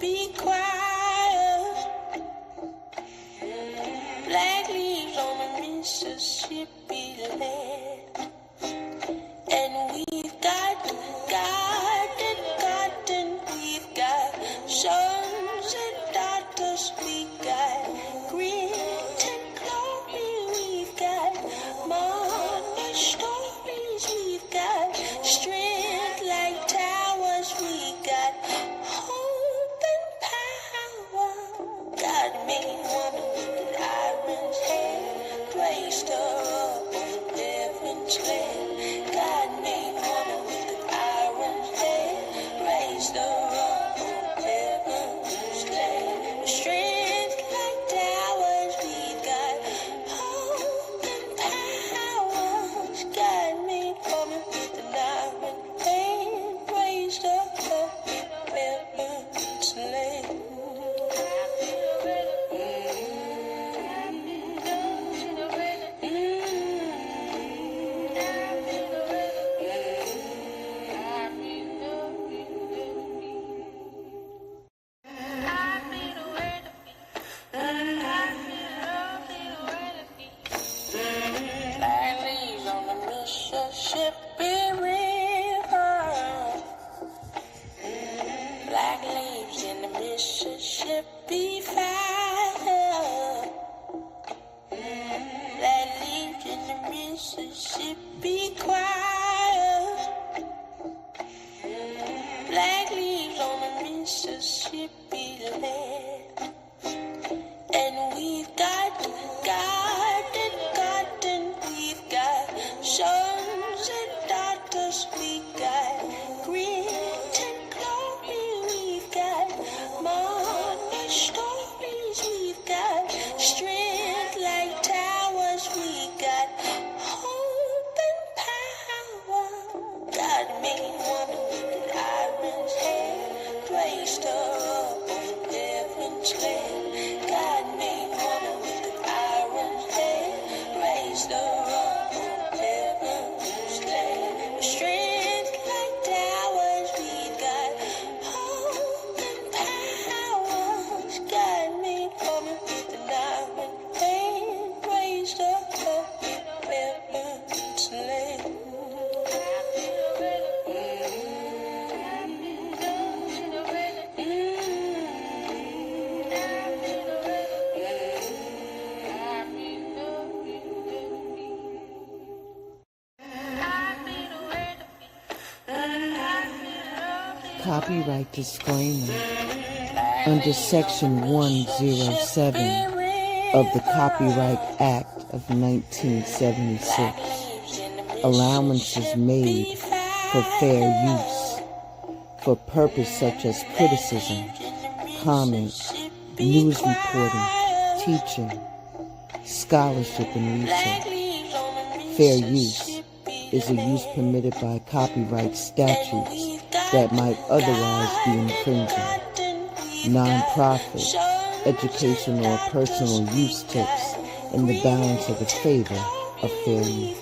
be quiet. Black leaves on the Mississippi land. And we've got garden, we've got sons and daughters, we got grit and glory, we've got mother stories, we've got strength like towers, we got hope and power. God made woman with an iron's hand, raised her up on heaven's land. God made woman with an iron's hand, raised her up on heaven's land. Strength like towers, we got hope and power. God made woman with an iron hand, raised her up on heaven's land. Black leaves on the Mississippi River. Black leaves in the Mississippi fire. Black leaves in the Mississippi choir. Black leaves on the Mississippi land. And we've got garden, we've got sons and daughters, we got grit and glory, we've got mother stories, we've got strength like towers, we got hope and power. God made woman with an iron's hand, raised her up on heaven's land. God made woman with an iron's hand, raised her up on heaven's land. Strength like towers, we got hope and power. God made woman with an iron hand, raised her up on heaven's land. Copyright disclaimer. Under Section 107 of the Copyright Act of 1976, allowances made for fair use for purpose such as criticism, comment, news reporting, teaching, scholarship, and research. Fair use is a use permitted by copyright statutes that might otherwise be infringing. Non-profit, educational, or personal use tips in the balance of the favor of fair use.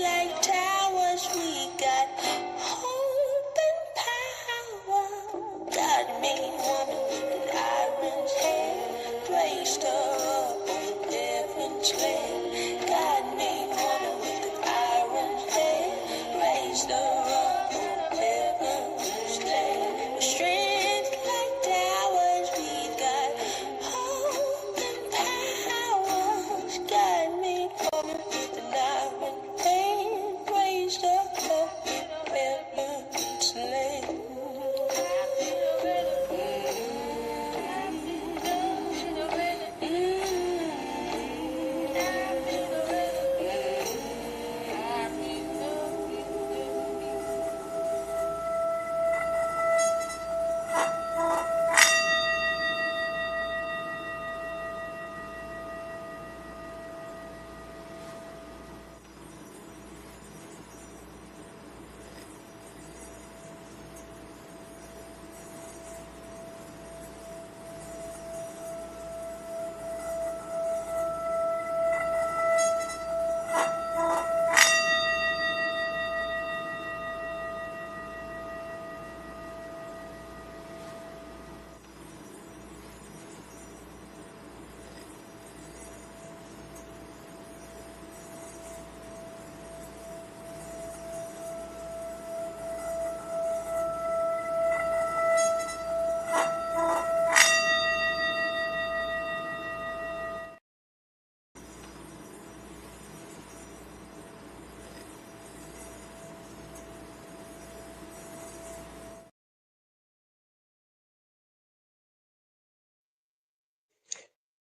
Strength like towers, we got hope.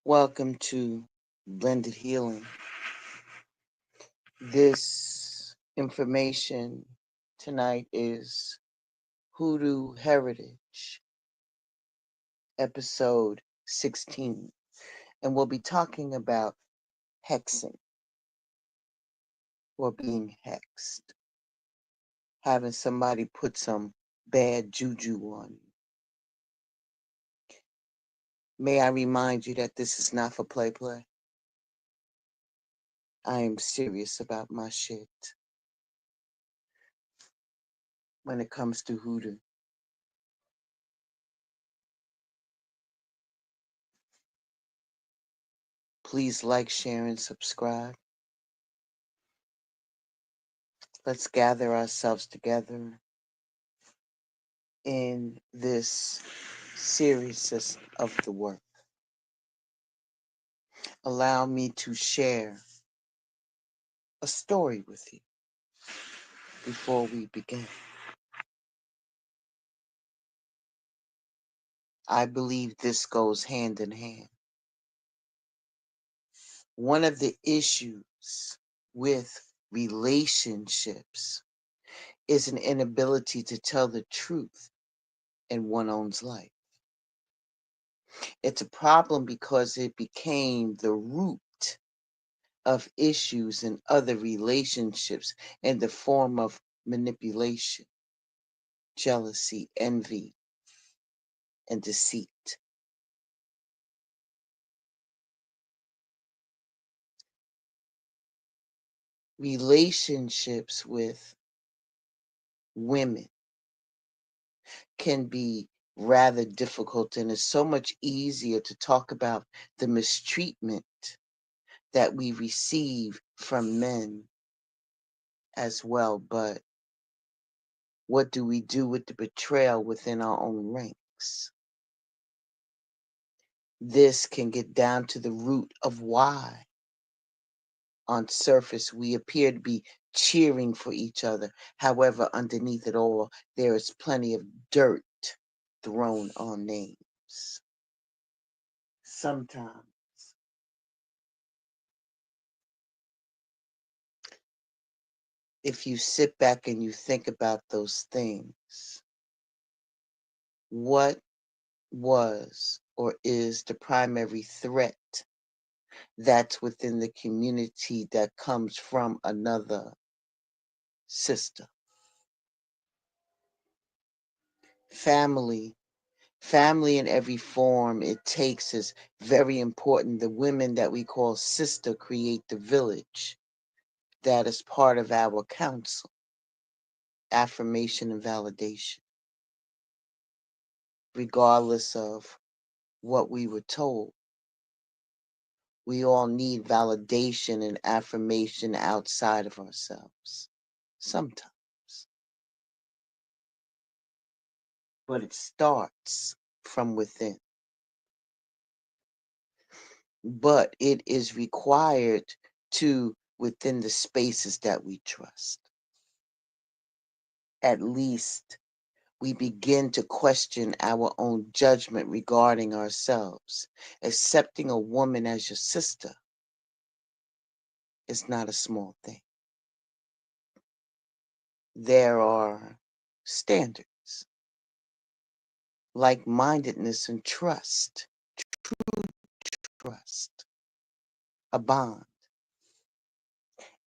Welcome to Blended Healing. This information tonight is Hoodoo Heritage, episode 16. And we'll be talking about hexing or being hexed, having somebody put some bad juju on you. May I remind you that this is not for play. I am serious about my shit when it comes to hoodoo. Please like, share, and subscribe. Let's gather ourselves together in this series of the work. Allow me to share a story with you before we begin. I believe this goes hand in hand. One of the issues with relationships is an inability to tell the truth in one's own life. It's a problem because it became the root of issues in other relationships in the form of manipulation, jealousy, envy, and deceit. Relationships with women can be rather difficult, and it's so much easier to talk about the mistreatment that we receive from men as well. But what do we do with the betrayal within our own ranks? This can get down to the root of why on surface we appear to be cheering for each other. However, underneath it all, there is plenty of dirt thrown on names. Sometimes, if you sit back and you think about those things, what was or is the primary threat that's within the community that comes from another sister? Family. Family in every form it takes is very important. The women that we call sister create the village that is part of our council, affirmation and validation, regardless of what we were told. We all need validation and affirmation outside of ourselves, sometimes. But it starts from within. But it is required to within the spaces that we trust. At least we begin to question our own judgment regarding ourselves. Accepting a woman as your sister is not a small thing. There are standards, like-mindedness and trust, true trust, a bond.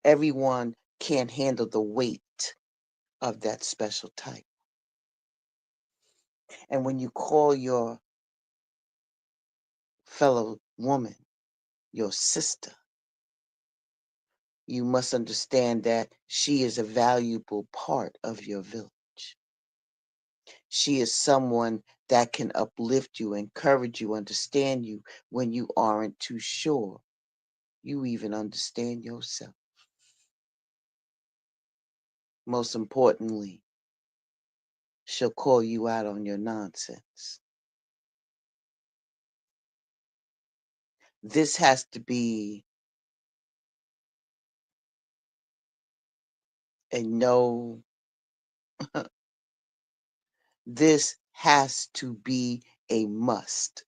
Everyone can't handle the weight of that special type. And when you call your fellow woman your sister, you must understand that she is a valuable part of your village. She is someone that can uplift you, encourage you, understand you when you aren't too sure you even understand yourself. Most importantly, she'll call you out on your nonsense. This has to be a no. This has to be a must.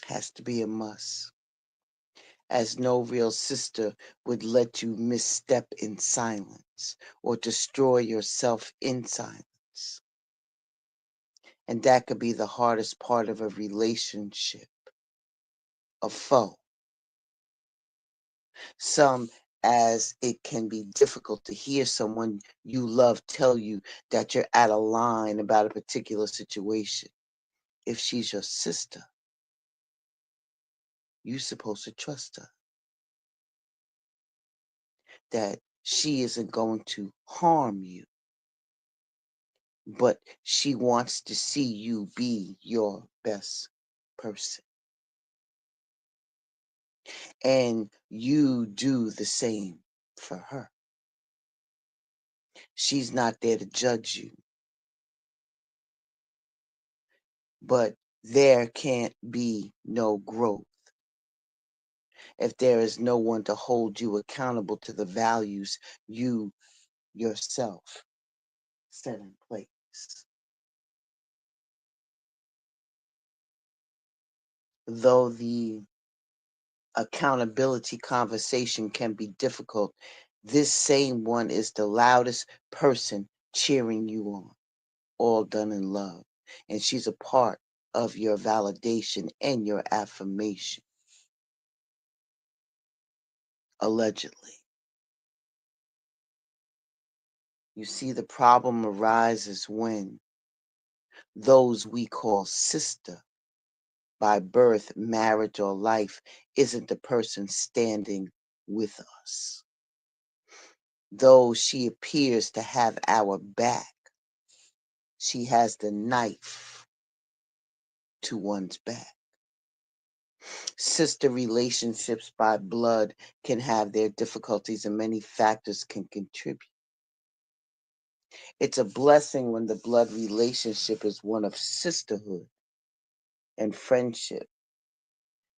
Has to be a must, as no real sister would let you misstep in silence or destroy yourself in silence. And that could be the hardest part of a relationship, a foe. Some as it can be difficult to hear someone you love tell you that you're out of line about a particular situation. If she's your sister, you're supposed to trust her, that she isn't going to harm you, but she wants to see you be your best person. And you do the same for her. She's not there to judge you, but there can't be no growth if there is no one to hold you accountable to the values you yourself set in place. Though the accountability conversation can be difficult, this same one is the loudest person cheering you on, all done in love. And she's a part of your validation and your affirmation, allegedly. You see, the problem arises when those we call sister by birth, marriage, or life isn't the person standing with us. Though she appears to have our back, she has the knife to one's back. Sister relationships by blood can have their difficulties, and many factors can contribute. It's a blessing when the blood relationship is one of sisterhood and friendship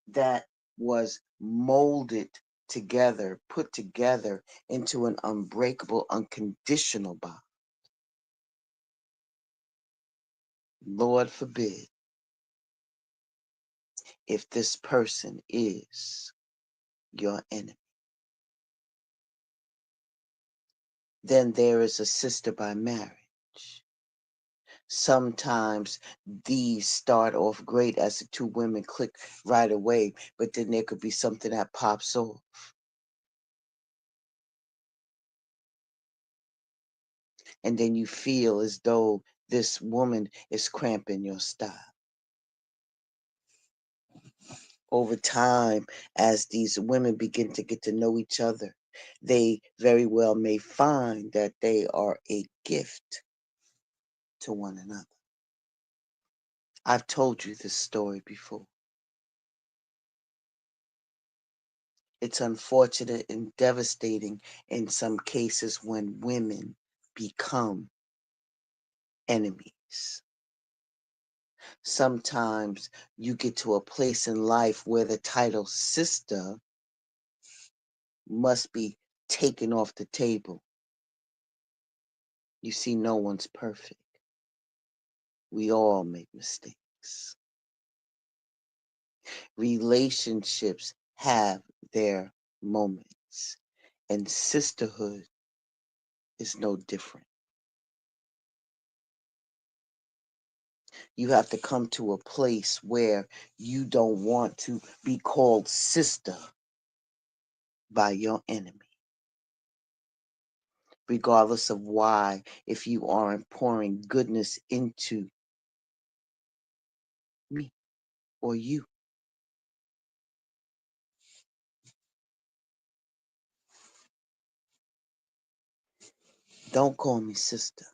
that was molded together, put together into an unbreakable, unconditional bond. Lord forbid if this person is your enemy. Then there is a sister by marriage. Sometimes these start off great as the two women click right away, but then there could be something that pops off. And then you feel as though this woman is cramping your style. Over time, as these women begin to get to know each other, they very well may find that they are a gift to one another. I've told you this story before. It's unfortunate and devastating in some cases when women become enemies. Sometimes you get to a place in life where the title sister must be taken off the table. You see, no one's perfect. We all make mistakes. Relationships have their moments, and sisterhood is no different. You have to come to a place where you don't want to be called sister by your enemy, regardless of why, if you aren't pouring goodness into me or you. Don't call me sister.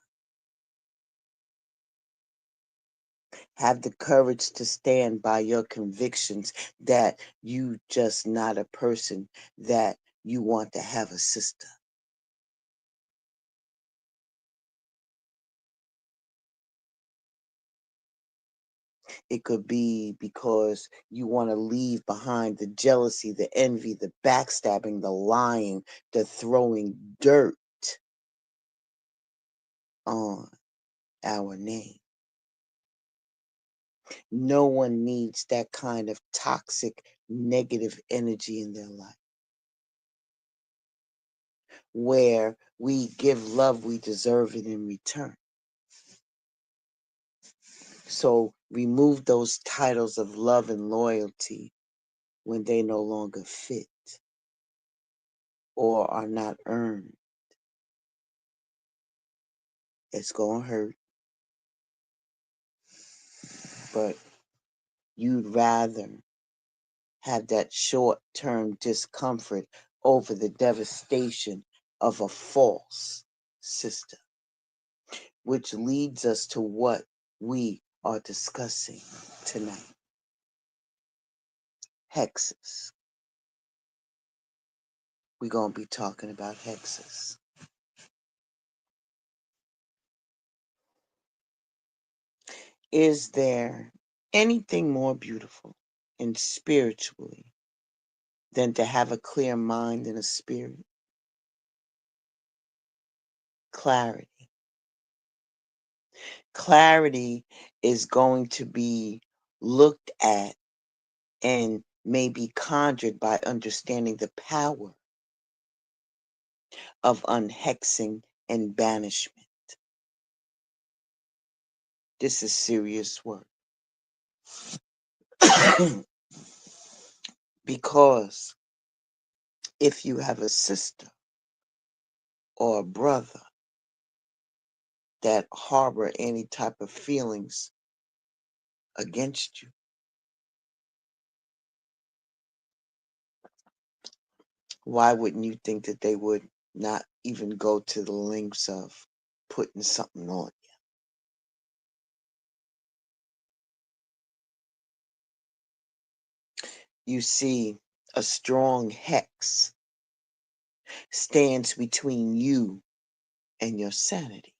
Have the courage to stand by your convictions that you just not a person that you want to have a sister. It could be because you want to leave behind the jealousy, the envy, the backstabbing, the lying, the throwing dirt on our name. No one needs that kind of toxic, negative energy in their life. Where we give love, we deserve it in return. So remove those titles of love and loyalty when they no longer fit or are not earned. It's going to hurt, but you'd rather have that short-term discomfort over the devastation of a false system, which leads us to what we are discussing tonight. Hexes. We're going to be talking about hexes. Is there anything more beautiful and spiritually than to have a clear mind and a spirit? Clarity. Clarity is going to be looked at and may be conjured by understanding the power of unhexing and banishment. This is serious work. Because if you have a sister or a brother that harbor any type of feelings against you, why wouldn't you think that they would not even go to the lengths of putting something on you? You see, a strong hex stands between you and your sanity.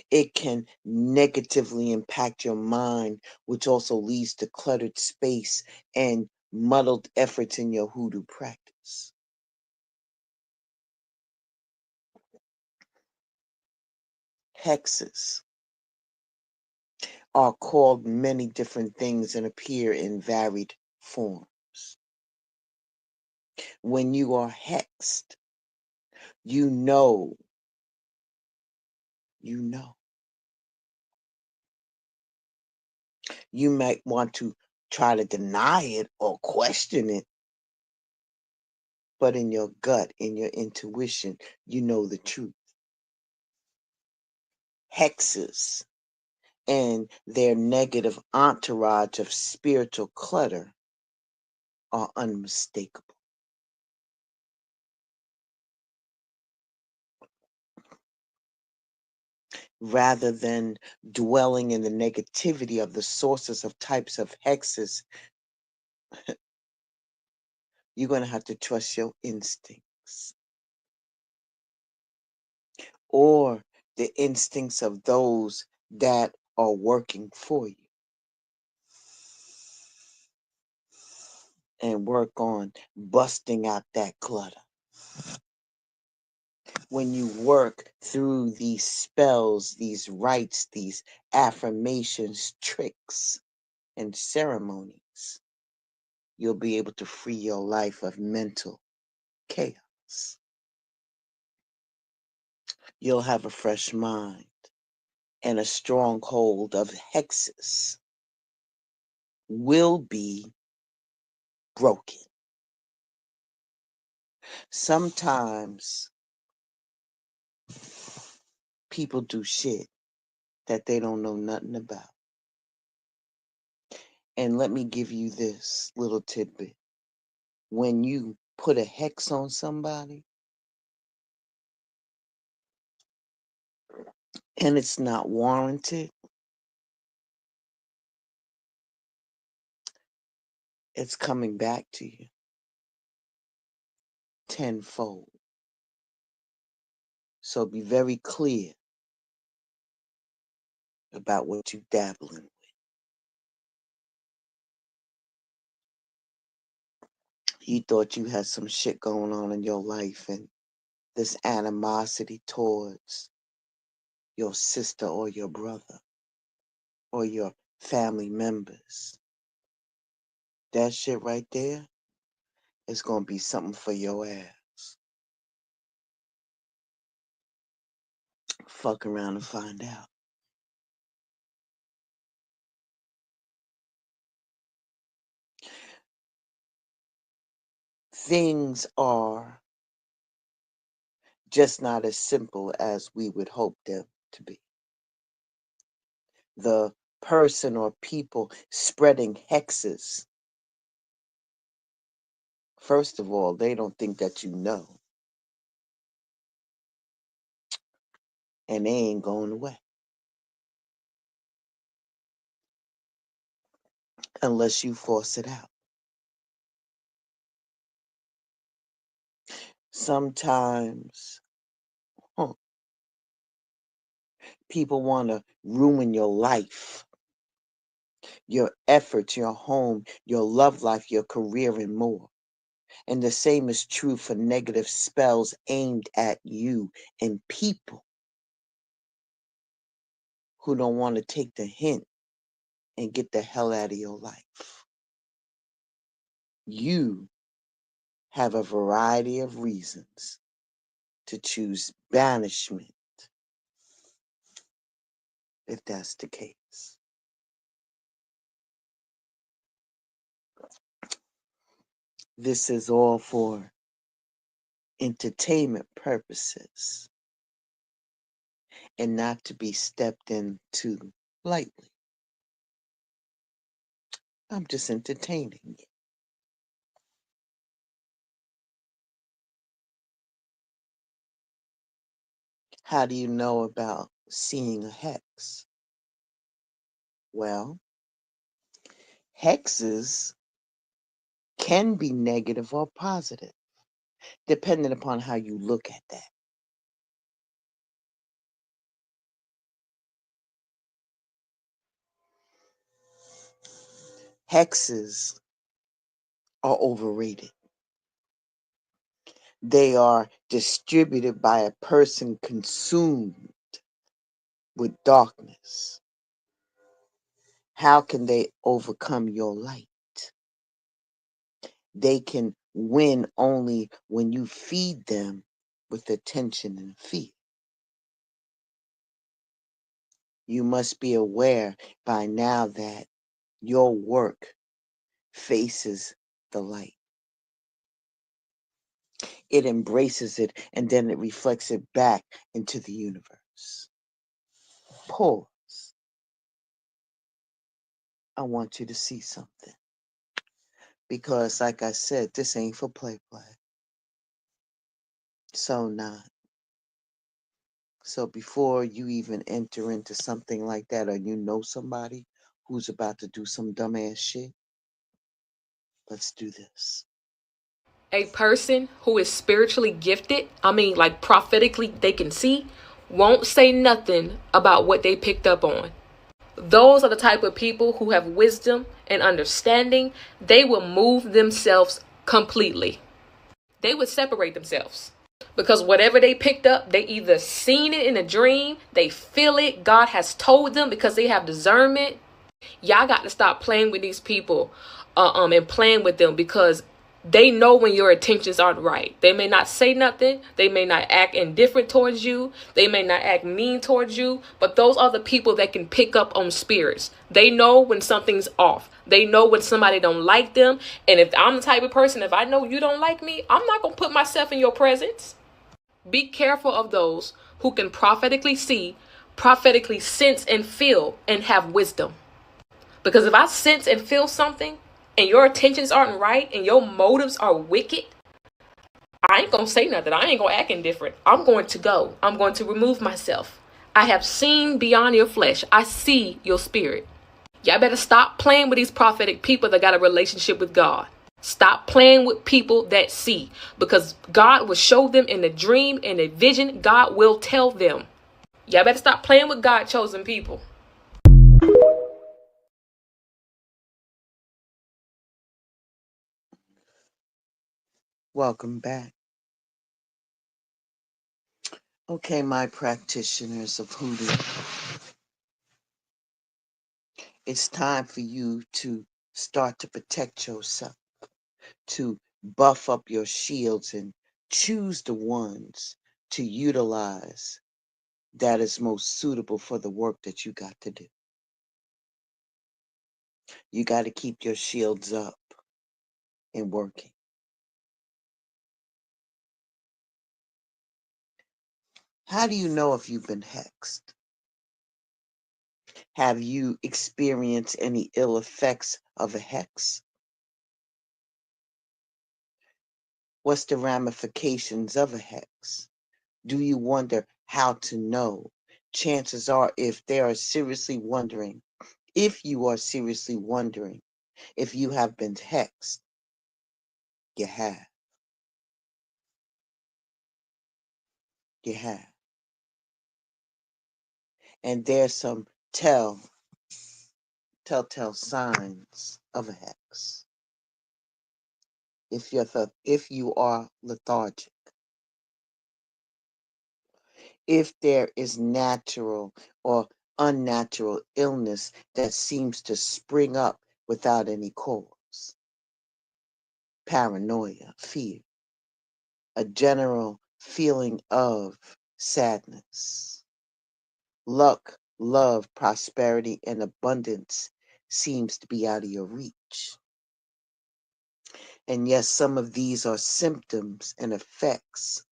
It can negatively impact your mind, which also leads to cluttered space and muddled efforts in your hoodoo practice. Hexes are called many different things and appear in varied forms. When you are hexed, you know. You might want to try to deny it or question it, but in your gut, in your intuition, you know the truth. Hexes and their negative entourage of spiritual clutter are unmistakable. Rather than dwelling in the negativity of the sources of types of hexes, you're going to have to trust your instincts or the instincts of those that are working for you, and work on busting out that clutter. When you work through these spells, these rites, these affirmations, tricks, and ceremonies, you'll be able to free your life of mental chaos. You'll have a fresh mind and a stronghold of hexes will be broken. Sometimes people do shit that they don't know nothing about. And let me give you this little tidbit. When you put a hex on somebody and it's not warranted, it's coming back to you tenfold. So be very clear about what you're dabbling with. You thought you had some shit going on in your life and this animosity towards your sister or your brother. or your family members. That shit right there is going to be something for your ass. Fuck around and find out. Things are just not as simple as we would hope them to be. The person or people spreading hexes, first of all, they don't think that you know. And they ain't going away. Unless you force it out. Sometimes people want to ruin your life, your efforts, your home, your love life, your career, and more. And the same is true for negative spells aimed at you and people who don't want to take the hint and get the hell out of your life. You have a variety of reasons to choose banishment if that's the case. This is all for entertainment purposes and not to be stepped into lightly. I'm just entertaining you. How do you know about seeing a hex? Well, hexes can be negative or positive, depending upon how you look at that. Hexes are overrated. They are distributed by a person consumed with darkness. How can they overcome your light? They can win only when you feed them with attention and fear. You must be aware by now that your work faces the light. It embraces it and then it reflects it back into the universe. Pause. I want you to see something. Because, like I said, this ain't for play. So not. So before you even enter into something like that, or you know somebody who's about to do some dumbass shit, let's do this. A person who is spiritually gifted, I mean, like prophetically, they can see, won't say nothing about what they picked up on. Those are the type of people who have wisdom and understanding. They will move themselves completely. They would separate themselves because whatever they picked up, they either seen it in a dream, they feel it, God has told them because they have discernment. Y'all got to stop playing with these people and playing with them because they know when your intentions aren't right. They may not say nothing. They may not act indifferent towards you. They may not act mean towards you. But those are the people that can pick up on spirits. They know when something's off. They know when somebody don't like them. And if I'm the type of person, if I know you don't like me, I'm not going to put myself in your presence. Be careful of those who can prophetically see, prophetically sense and feel and have wisdom. Because if I sense and feel something and your intentions aren't right and your motives are wicked, I ain't going to say nothing. I ain't going to act indifferent. I'm going to go. I'm going to remove myself. I have seen beyond your flesh. I see your spirit. Y'all better stop playing with these prophetic people that got a relationship with God. Stop playing with people that see, because God will show them in a dream, in a vision. God will tell them. Y'all better stop playing with God chosen people. Welcome back. Okay, my practitioners of Hoodoo. It's time for you to start to protect yourself, to buff up your shields and choose the ones to utilize that is most suitable for the work that you got to do. You got to keep your shields up and working. How do you know if you've been hexed? Have you experienced any ill effects of a hex? What's the ramifications of a hex? Do you wonder how to know? Chances are, if you are seriously wondering if you have been hexed, you have. You have. And there's some telltale signs of a hex. If you are lethargic, if there is natural or unnatural illness that seems to spring up without any cause, paranoia, fear, a general feeling of sadness, luck, love, prosperity, and abundance seems to be out of your reach. And yes, some of these are symptoms and effects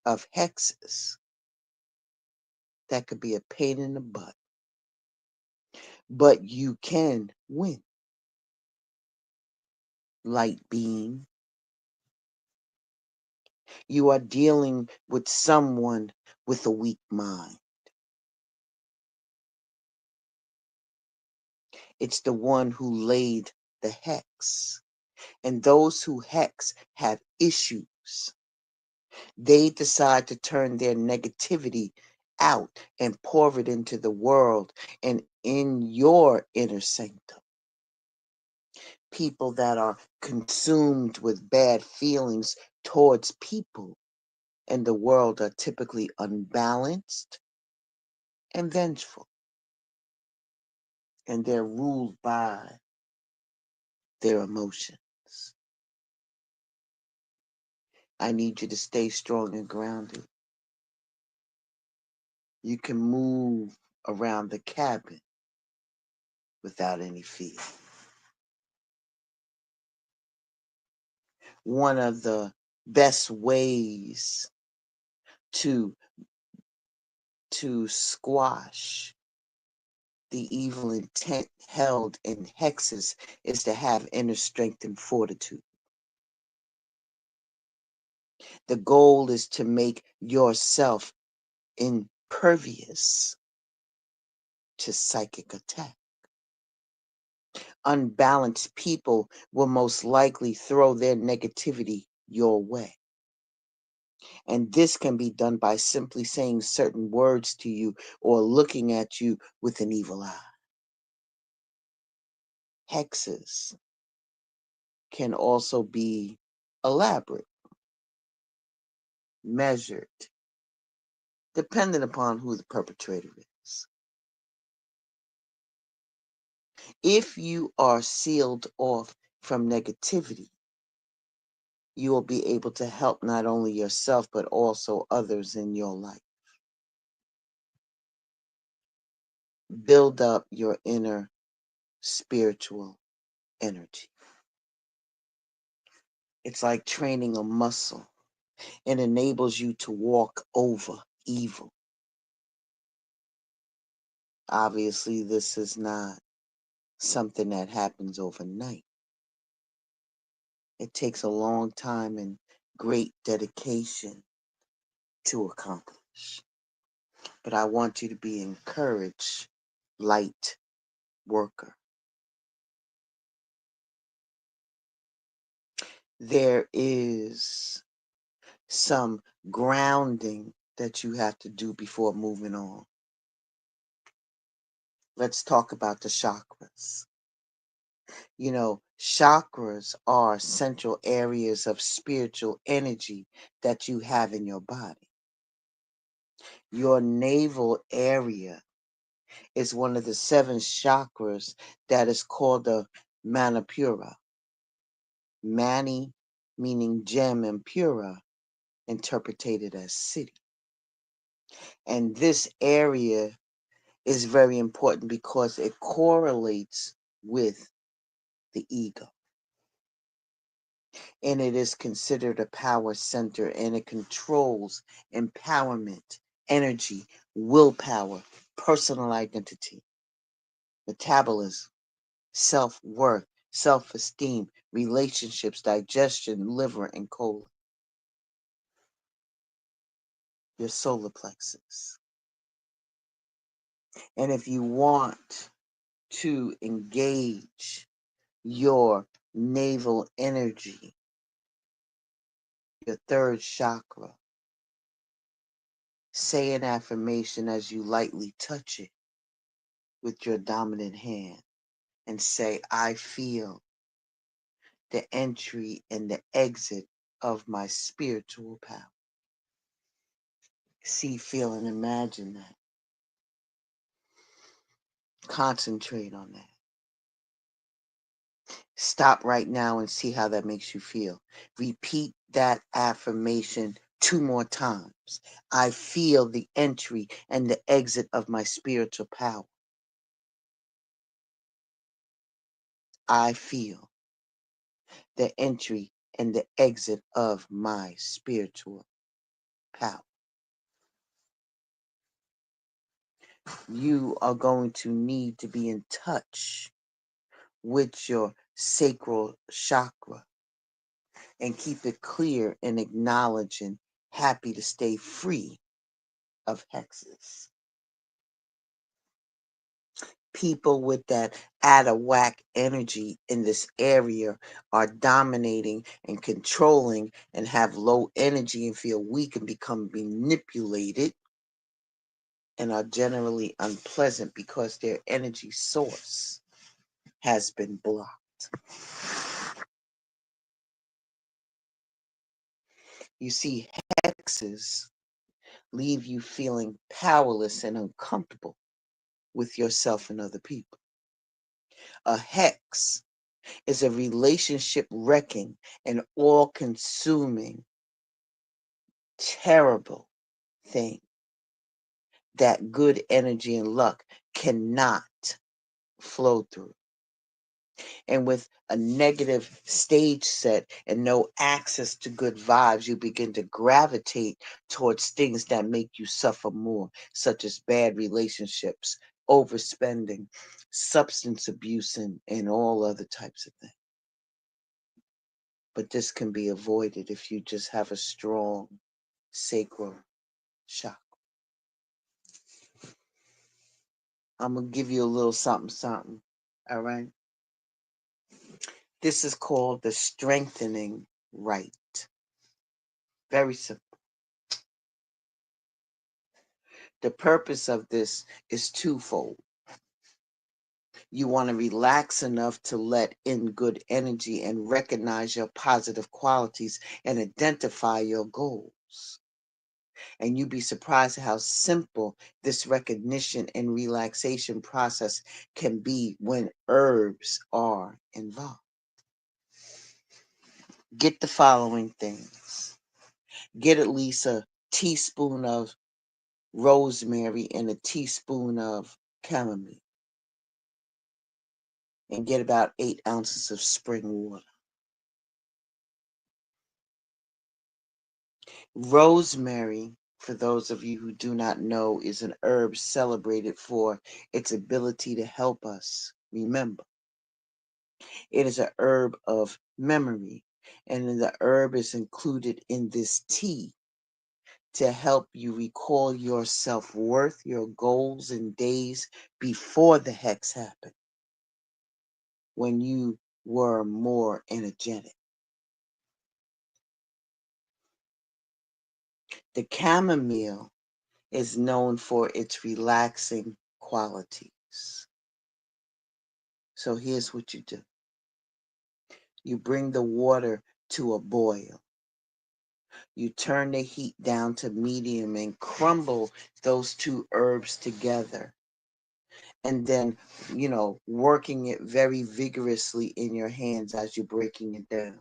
of hexes that could be a pain in the butt. But you can win. Light being. You are dealing with someone with a weak mind. It's the one who laid the hex. And those who hex have issues. They decide to turn their negativity out and pour it into the world and in your inner sanctum. People that are consumed with bad feelings towards people and the world are typically unbalanced and vengeful. And they're ruled by their emotions. I need you to stay strong and grounded. You can move around the cabin without any fear. One of the best ways to squash the evil intent held in hexes is to have inner strength and fortitude. The goal is to make yourself impervious to psychic attack. Unbalanced people will most likely throw their negativity your way. And this can be done by simply saying certain words to you or looking at you with an evil eye. Hexes can also be elaborate, measured, depending upon who the perpetrator is. If you are sealed off from negativity, you will be able to help not only yourself, but also others in your life. Build up your inner spiritual energy. It's like training a muscle. It enables you to walk over evil. Obviously, this is not something that happens overnight. It takes a long time and great dedication to accomplish. But I want you to be encouraged, light worker. There is some grounding that you have to do before moving on. Let's talk about the chakras. You know, chakras are central areas of spiritual energy that you have in your body. Your navel area is one of the 7 chakras that is called the Manipura. Mani meaning gem and pura interpreted as city. And this area is very important because it correlates with the ego. And it is considered a power center, and it controls empowerment, energy, willpower, personal identity, metabolism, self-worth, self-esteem, relationships, digestion, liver, and colon. Your solar plexus. And if you want to engage your navel energy, your 3rd chakra, say an affirmation as you lightly touch it with your dominant hand and say, I feel the entry and the exit of my spiritual power. See, feel, and imagine that. Concentrate on that. Stop right now and see how that makes you feel. Repeat that affirmation 2 more times. I feel the entry and the exit of my spiritual power. I feel the entry and the exit of my spiritual power. You are going to need to be in touch with your sacral chakra and keep it clear and acknowledging, happy to stay free of hexes. People with that out of whack energy in this area are dominating and controlling and have low energy and feel weak and become manipulated and are generally unpleasant because their energy source has been blocked. You see, hexes leave you feeling powerless and uncomfortable with yourself and other people. A hex is a relationship wrecking and all-consuming, terrible thing that good energy and luck cannot flow through. And with a negative stage set and no access to good vibes, you begin to gravitate towards things that make you suffer more, such as bad relationships, overspending, substance abuse, and all other types of things. But this can be avoided if you just have a strong sacral chakra. I'm going to give you a little something, all right? This is called the strengthening rite. Very simple. The purpose of this is twofold. You want to relax enough to let in good energy and recognize your positive qualities and identify your goals. And you'd be surprised how simple this recognition and relaxation process can be when herbs are involved. Get the following things. Get at least a teaspoon of rosemary and a teaspoon of chamomile. And get about 8 ounces of spring water. Rosemary, for those of you who do not know, is an herb celebrated for its ability to help us remember. It is a herb of memory, and the herb is included in this tea to help you recall your self-worth, your goals and days before the hex happened, when you were more energetic. The chamomile is known for its relaxing qualities. So here's what you do. You bring the water to a boil. You turn the heat down to medium and crumble those 2 herbs together and then, working it very vigorously in your hands as you're breaking it down.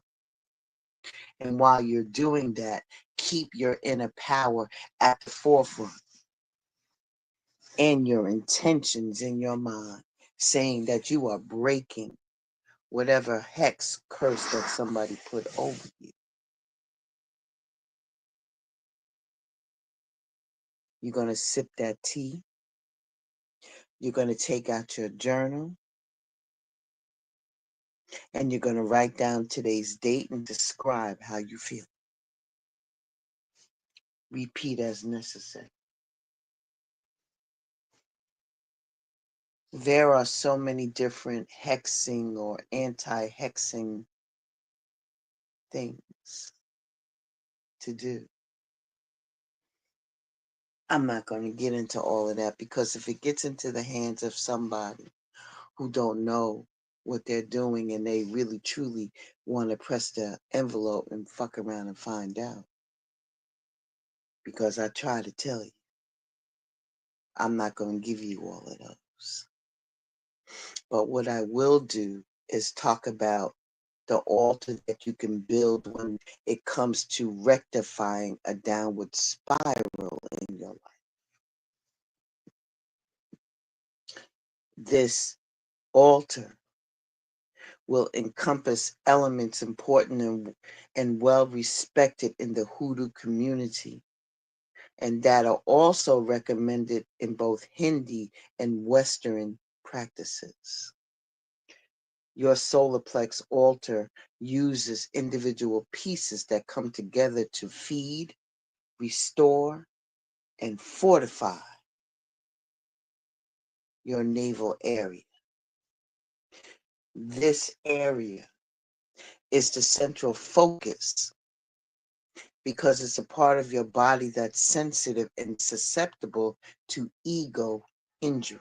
And while you're doing that, keep your inner power at the forefront and your intentions in your mind, saying that you are breaking whatever hex curse that somebody put over you. You're going to sip that tea. You're going to take out your journal. And you're going to write down today's date and describe how you feel. Repeat as necessary. There are so many different hexing or anti-hexing things to do. I'm not going to get into all of that, because if it gets into the hands of somebody who don't know what they're doing and they really truly want to press the envelope and fuck around and find out, because I try to tell you, I'm not going to give you all of those. But what I will do is talk about the altar that you can build when it comes to rectifying a downward spiral in your life. This altar will encompass elements important and well respected in the Hoodoo community, and that are also recommended in both Hindi and Western practices. Your solarplex altar uses individual pieces that come together to feed, restore, and fortify your navel area. This area is the central focus because it's a part of your body that's sensitive and susceptible to ego injury.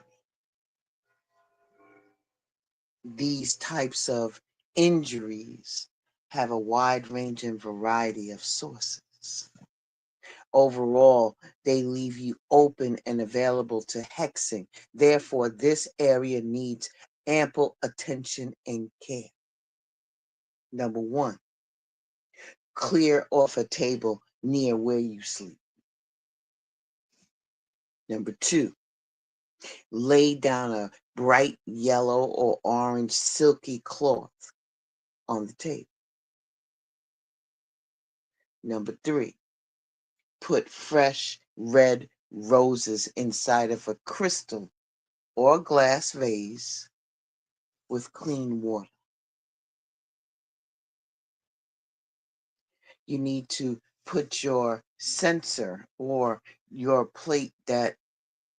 These types of injuries have a wide range and variety of sources. Overall, they leave you open and available to hexing. Therefore, this area needs ample attention and care. Number one, clear off a table near where you sleep. Number two, lay down a bright yellow or orange silky cloth on the table. Number three, put fresh red roses inside of a crystal or glass vase with clean water. You need to put your censer or your plate that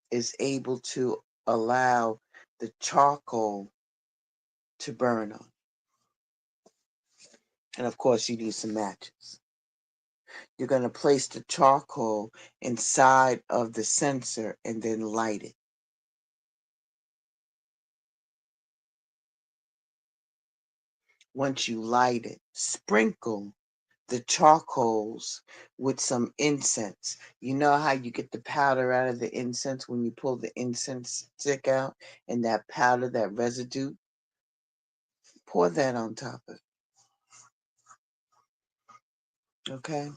is able to allow the charcoal to burn on. And of course, you need some matches. You're going to place the charcoal inside of the censer and then light it. Once you light it, sprinkle the charcoals with some incense. You know how you get the powder out of the incense when you pull the incense stick out, and that powder, that residue? Pour that on top of it. Okay?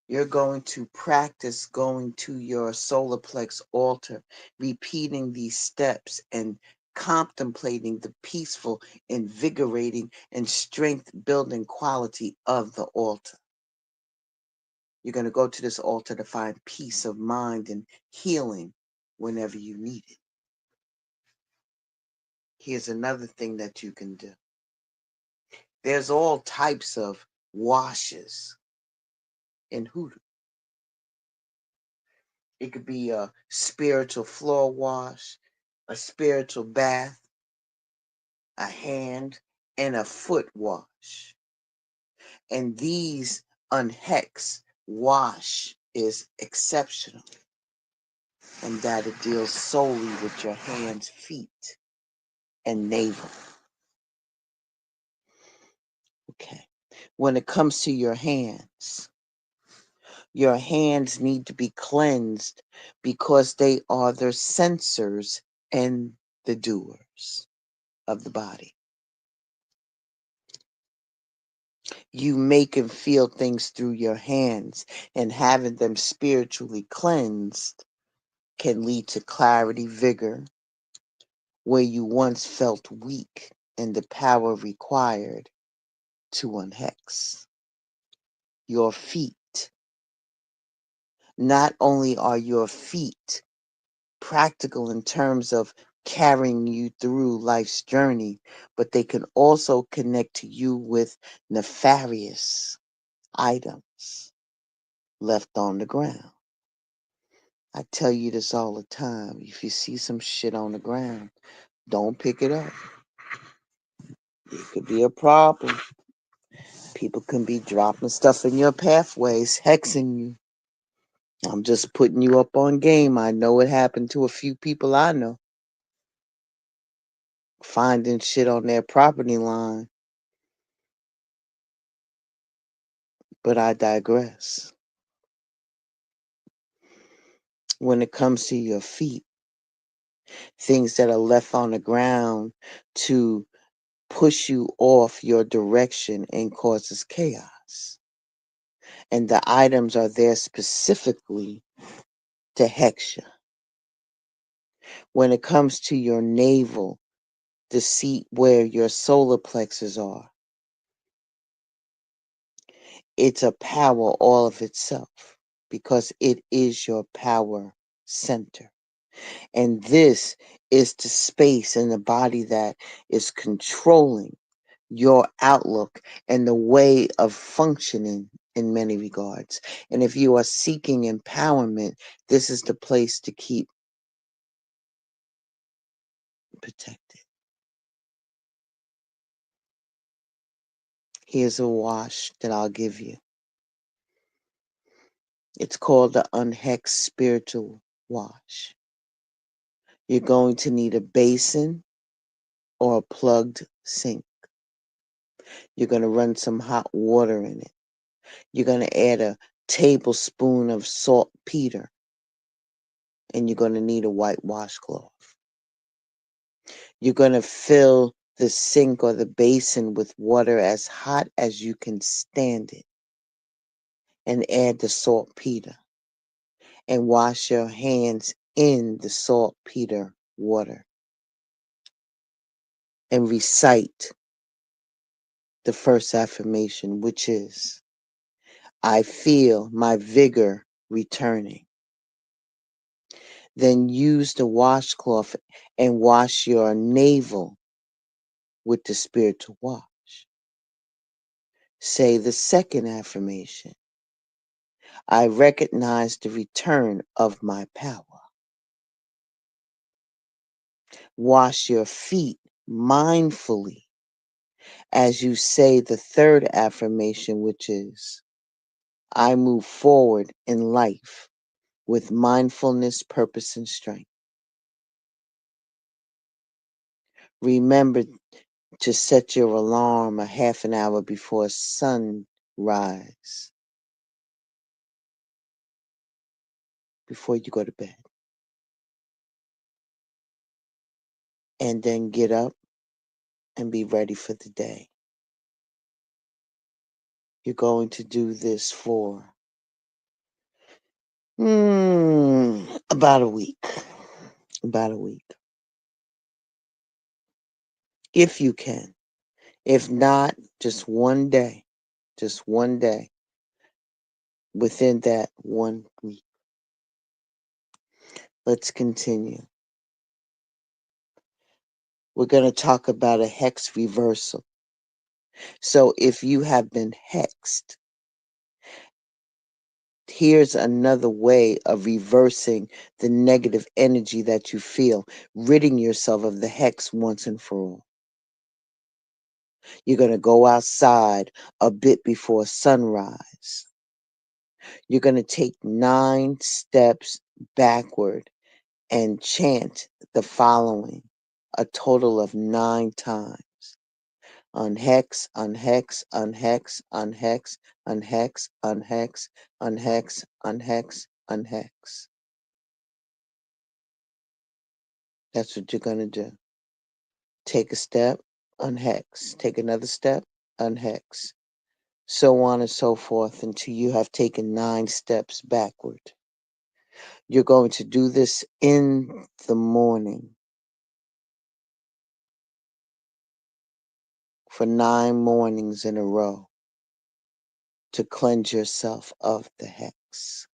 You're going to practice going to your solarplex altar, repeating these steps and contemplating the peaceful, invigorating, and strength-building quality of the altar. You're going to go to this altar to find peace of mind and healing whenever you need it. Here's another thing that you can do. There's all types of washes in Hoodoo. It could be a spiritual floor wash, a spiritual bath, a hand, and a foot wash. And these unhexed wash is exceptional, and that it deals solely with your hands, feet, and navel. Okay. When it comes to your hands, Your hands need to be cleansed because they are the sensors and the doers of the body. You make and feel things through your hands, and having them spiritually cleansed can lead to clarity, vigor, where you once felt weak, and the power required to unhex. Your feet. Not only are your feet practical in terms of carrying you through life's journey, but they can also connect to you with nefarious items left on the ground. I tell you this all the time. If you see some shit on the ground, don't pick it up. It could be a problem. People can be dropping stuff in your pathways, hexing you. I'm just putting you up on game. I know it happened to a few people I know. Finding shit on their property line. But I digress. When it comes to your feet, things that are left on the ground to push you off your direction and causes chaos. And the items are there specifically to hex you. When it comes to your navel, the seat where your solar plexus are, it's a power all of itself because it is your power center. And this is the space in the body that is controlling your outlook and the way of functioning in many regards. And if you are seeking empowerment, this is the place to keep protected. Here's a wash that I'll give you. It's called the Unhexed Spiritual Wash. You're going to need a basin or a plugged sink. You're going to run some hot water in it. You're going to add a tablespoon of saltpeter, and you're going to need a white washcloth. You're going to fill the sink or the basin with water as hot as you can stand it, and add the saltpeter, and wash your hands in the saltpeter water, and recite the first affirmation, which is, I feel my vigor returning. Then use the washcloth and wash your navel with the spiritual wash. Say the second affirmation. I recognize the return of my power. Wash your feet mindfully as you say the third affirmation, which is, I move forward in life with mindfulness, purpose, and strength. Remember to set your alarm a half an hour before sunrise, before you go to bed. And then get up and be ready for the day. You're going to do this for about a week. About a week. If you can. If not, just one day. Just one day within that 1 week. Let's continue. We're going to talk about a hex reversal. So if you have been hexed, here's another way of reversing the negative energy that you feel, ridding yourself of the hex once and for all. You're going to go outside a bit before sunrise. You're going to take 9 steps backward and chant the following a total of 9 times. Unhex, unhex, unhex, unhex, unhex, unhex, unhex, unhex, unhex. That's what you're going to do. Take a step, unhex. Take another step, unhex. So on and so forth until you have taken 9 steps backward. You're going to do this in the morning for 9 mornings in a row to cleanse yourself of the hex.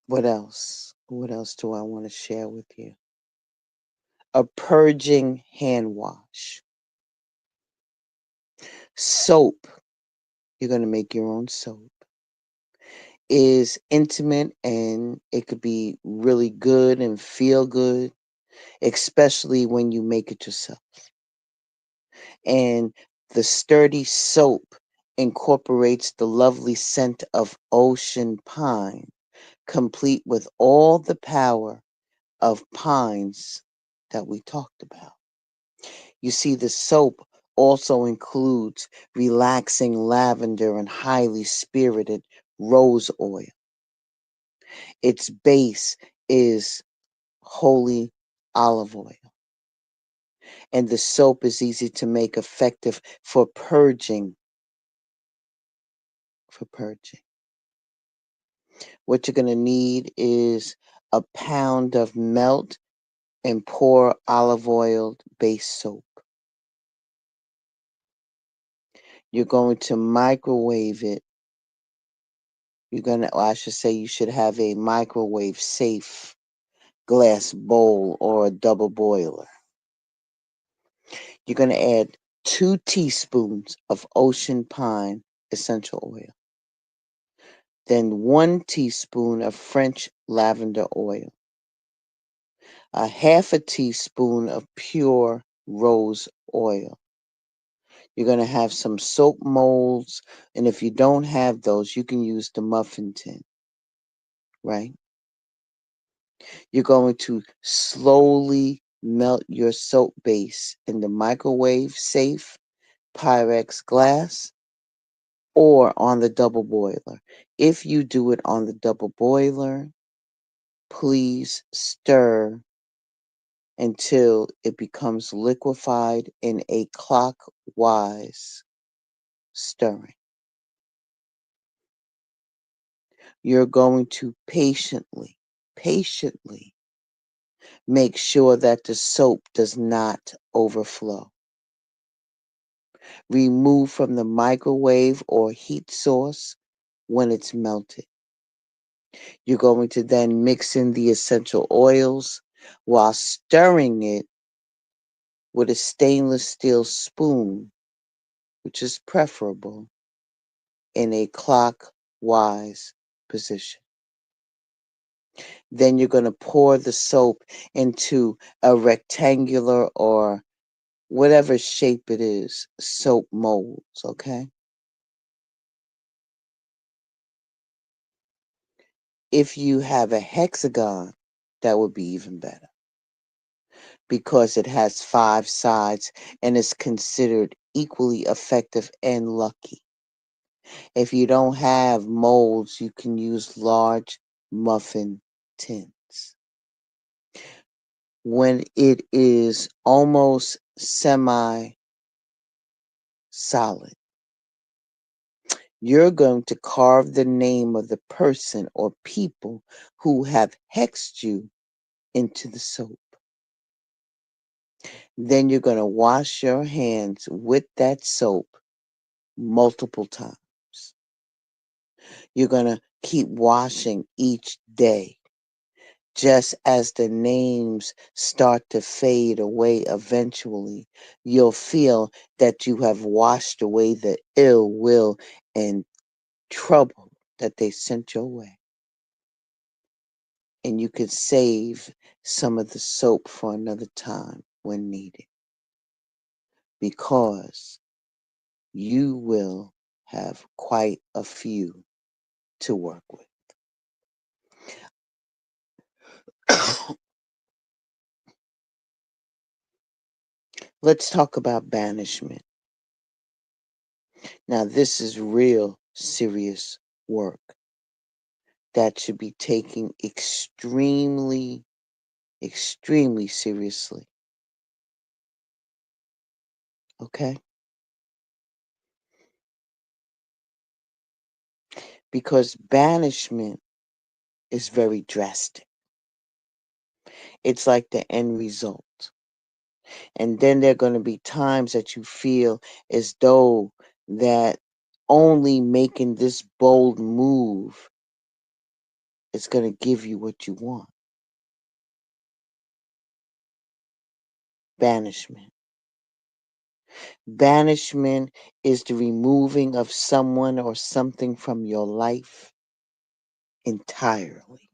What else? What else do I want to share with you? A purging hand wash. Soap. You're going to make your own soap. Is intimate and it could be really good and feel good, especially when you make it yourself. And the sturdy soap incorporates the lovely scent of ocean pine, complete with all the power of pines that we talked about. You see, the soap also includes relaxing lavender and highly spirited rose oil. Its base is holy olive oil. And the soap is easy to make, effective for purging. What you're going to need is a pound of melt and pour olive oil base soap. You're going to microwave it. I should say you should have a microwave safe glass bowl or a double boiler. You're going to add 2 teaspoons of ocean pine essential oil. Then 1 teaspoon of French lavender oil. A half a teaspoon of pure rose oil. You're going to have some soap molds, and if you don't have those, you can use the muffin tin, right? You're going to slowly melt your soap base in the microwave safe Pyrex glass or on the double boiler. If you do it on the double boiler, please stir until it becomes liquefied in a clockwise stirring. You're going to patiently make sure that the soap does not overflow. Remove from the microwave or heat source when it's melted. You're going to then mix in the essential oils while stirring it with a stainless steel spoon, which is preferable, in a clockwise position. Then you're going to pour the soap into a rectangular or whatever shape it is, soap molds, okay? If you have a hexagon, that would be even better because it has 5 sides and is considered equally effective and lucky. If you don't have molds, you can use large muffin tins. When it is almost semi-solid, you're going to carve the name of the person or people who have hexed you into the soap. Then you're going to wash your hands with that soap multiple times. You're going to keep washing each day. Just as the names start to fade away eventually, you'll feel that you have washed away the ill will and trouble that they sent your way. And you can save some of the soap for another time when needed, because you will have quite a few to work with. Let's talk about banishment. Now, this is real serious work that should be taken extremely, extremely seriously. Okay? Because banishment is very drastic. It's like the end result. And then there are going to be times that you feel as though that only making this bold move is going to give you what you want. Banishment. Banishment is the removing of someone or something from your life entirely.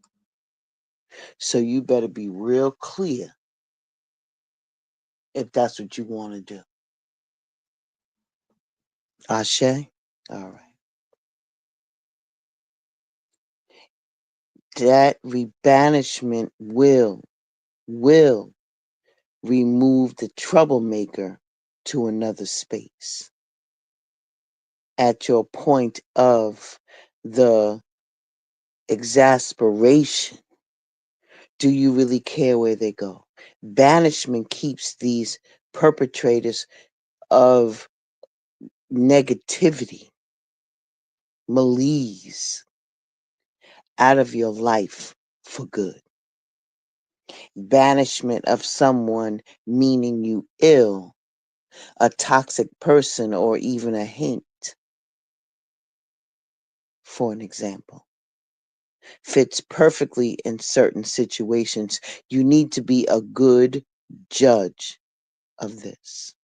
So you better be real clear if that's what you want to do. Ashe? All right. That banishment will remove the troublemaker to another space. At your point of the exasperation, do you really care where they go? Banishment keeps these perpetrators of negativity, malaise out of your life for good. Banishment of someone meaning you ill, a toxic person, or even a hint, for an example, fits perfectly in certain situations. You need to be a good judge of this.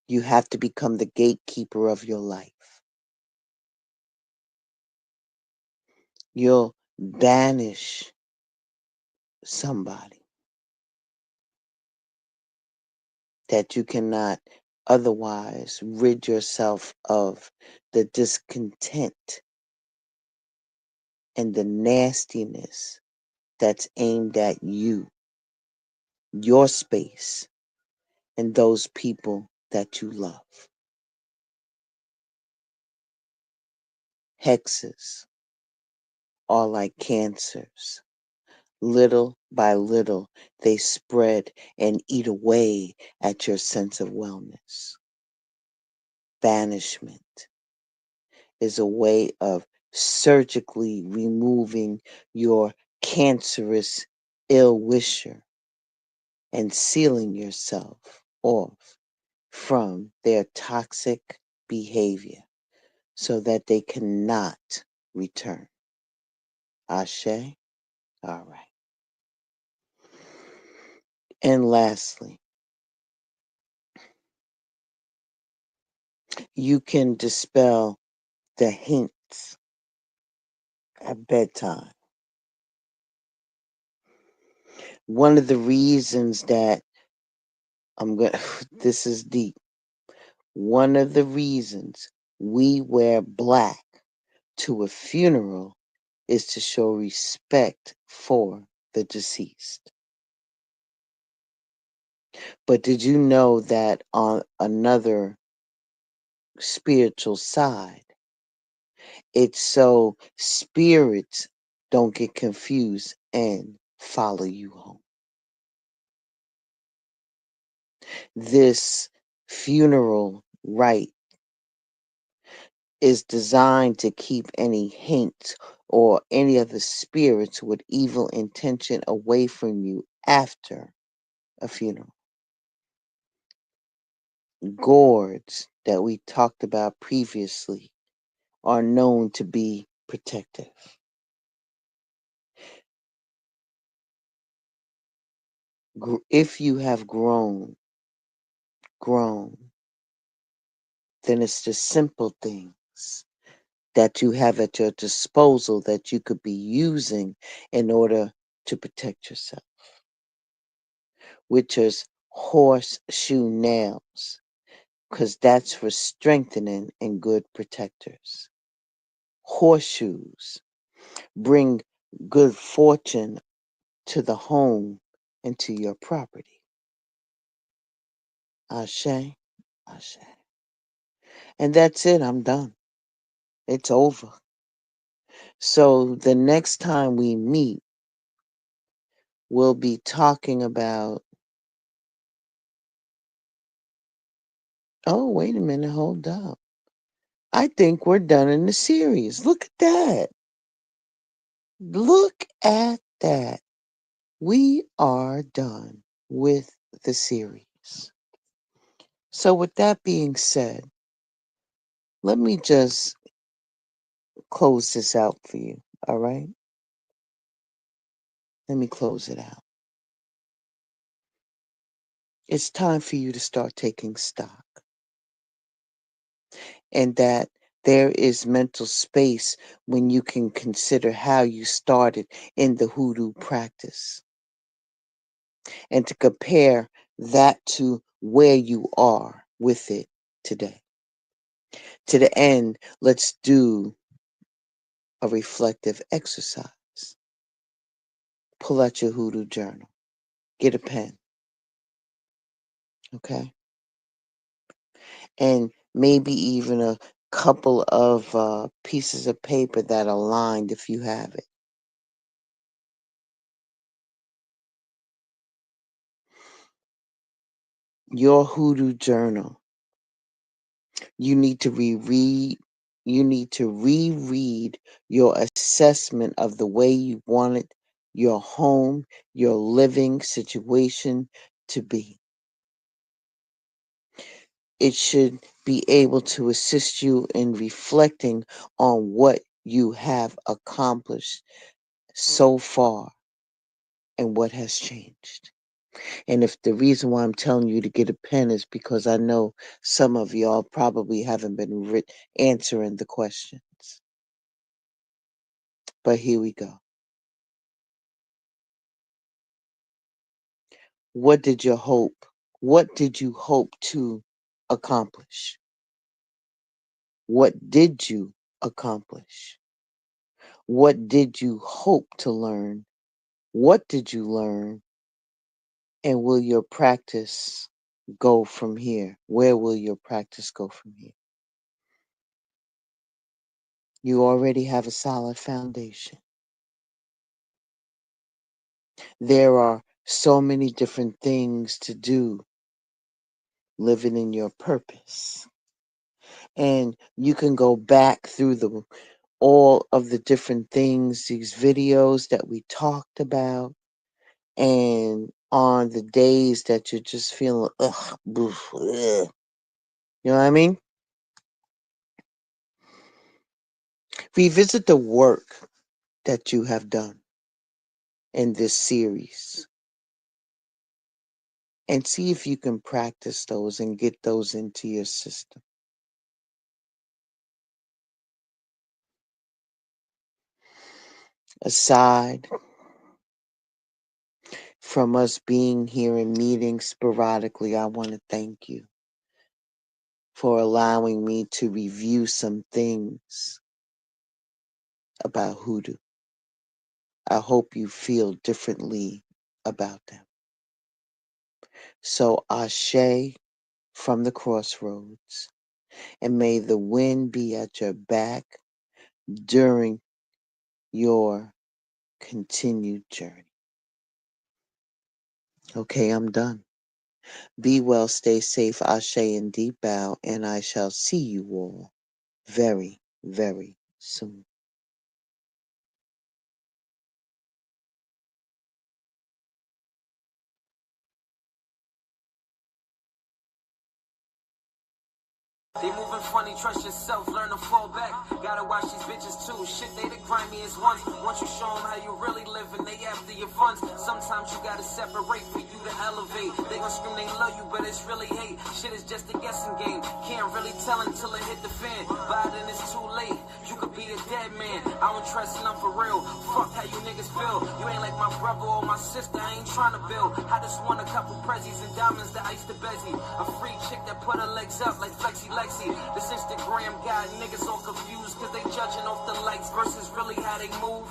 You have to become the gatekeeper of your life. You'll banish somebody that you cannot otherwise rid yourself of the discontent and the nastiness that's aimed at you, your space, and those people that you love. Hexes are like cancers. Little by little, they spread and eat away at your sense of wellness. Banishment is a way of surgically removing your cancerous ill wisher and sealing yourself off from their toxic behavior so that they cannot return. Ashe? All right. And lastly, you can dispel the hints at bedtime. One of the reasons that this is deep. One of the reasons we wear black to a funeral is to show respect for the deceased. But did you know that on another spiritual side, it's so spirits don't get confused and follow you home? This funeral rite is designed to keep any hints or any of the spirits with evil intention away from you after a funeral. Gourds that we talked about previously are known to be protective. If you have grown, then it's the simple things that you have at your disposal that you could be using in order to protect yourself, which is horseshoe nails, because that's for strengthening and good protectors. Horseshoes bring good fortune to the home and to your property. Ashe, Ashe. And that's it. I'm done. It's over. So the next time we meet, we'll be talking about, oh, wait a minute, hold up. I think we're done in the series. Look at that. Look at that. We are done with the series. So with that being said, let me just close this out for you, all right? Let me close it out. It's time for you to start taking stock, and that there is mental space when you can consider how you started in the hoodoo practice, and to compare that to where you are with it today. To the end, let's do a reflective exercise. Pull out your hoodoo journal. Get a pen, okay? And maybe even a couple of pieces of paper that are lined if you have it. Your hoodoo journal. You need to reread your assessment of the way you wanted your home, your living situation to be. It should be able to assist you in reflecting on what you have accomplished so far and what has changed. And if the reason why I'm telling you to get a pen is because I know some of y'all probably haven't been answering the questions. But here we go. What did you hope to accomplish? What did you accomplish? What did you hope to learn? What did you learn? And will your practice go from here? Where will your practice go from here? You already have a solid foundation. There are so many different things to do living in your purpose. And you can go back through all of the different things, these videos that we talked about, and on the days that you're just feeling, ugh, boof, ugh. You know what I mean? Revisit the work that you have done in this series and see if you can practice those and get those into your system. Aside from us being here and meeting sporadically, I want to thank you for allowing me to review some things about hoodoo. I hope you feel differently about them. So Ashe from the crossroads, and may the wind be at your back during your continued journey. Okay, I'm done. Be well, stay safe, Ashe, and deep bow, and I shall see you all very, very soon. They moving funny, trust yourself, learn to fall back. Gotta watch these bitches too, shit they the grimiest ones. Once you show them how you really live and they after your funds. Sometimes you gotta separate for you to elevate. They gon' scream they love you, but it's really hate. Shit is just a guessing game, can't really tell until it hit the fan. By then it's too late, you could be a dead man. I don't trust none for real, fuck how you niggas feel. You ain't like my brother or my sister, I ain't trying to build. I just want a couple prezzies and diamonds that ice the bezzy. A free chick that put her legs up like Flexi Lexi. This Instagram got niggas all confused cause they judging off the likes versus really how they move.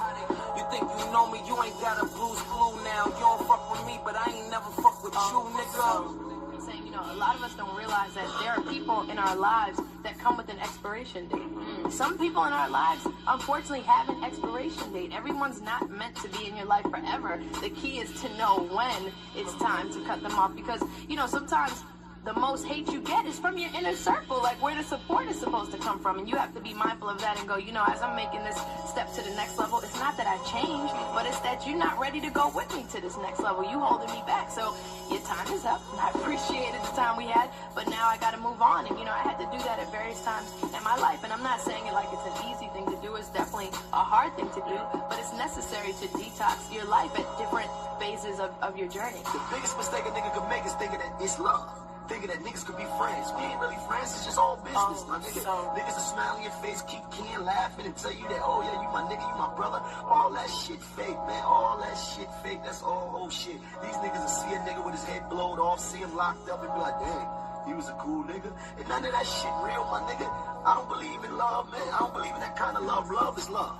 You think you know me, you ain't got a blues clue now. You don't fuck with me, but I ain't never fuck with you, nigga. You know, a lot of us don't realize that there are people in our lives that come with an expiration date. Some people in our lives, unfortunately, have an expiration date. Everyone's not meant to be in your life forever. The key is to know when it's time to cut them off, because, you know, sometimes the most hate you get is from your inner circle, like where the support is supposed to come from. And you have to be mindful of that and go, you know, as I'm making this step to the next level, it's not that I changed, but it's that you're not ready to go with me to this next level. You holding me back. So your time is up. And I appreciated the time we had, but now I got to move on. And, you know, I had to do that at various times in my life. And I'm not saying it like it's an easy thing to do. It's definitely a hard thing to do, but it's necessary to detox your life at different phases of your journey. The biggest mistake a nigga could make is thinking that it's love. Thinking that niggas could be friends. We ain't really friends, it's just all business, my nigga. Niggas will smile in your face, keep keying, laughing, and tell you that, oh yeah, you my nigga, you my brother. All that shit fake, man. All that shit fake. That's all old shit. These niggas will see a nigga with his head blowed off, see him locked up, and be like, dang, he was a cool nigga. And none of that shit real, my nigga. I don't believe in love, man. I don't believe in that kind of love. Love is love.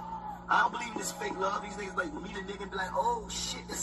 I don't believe in this fake love. These niggas like meet a nigga and be like, oh shit, this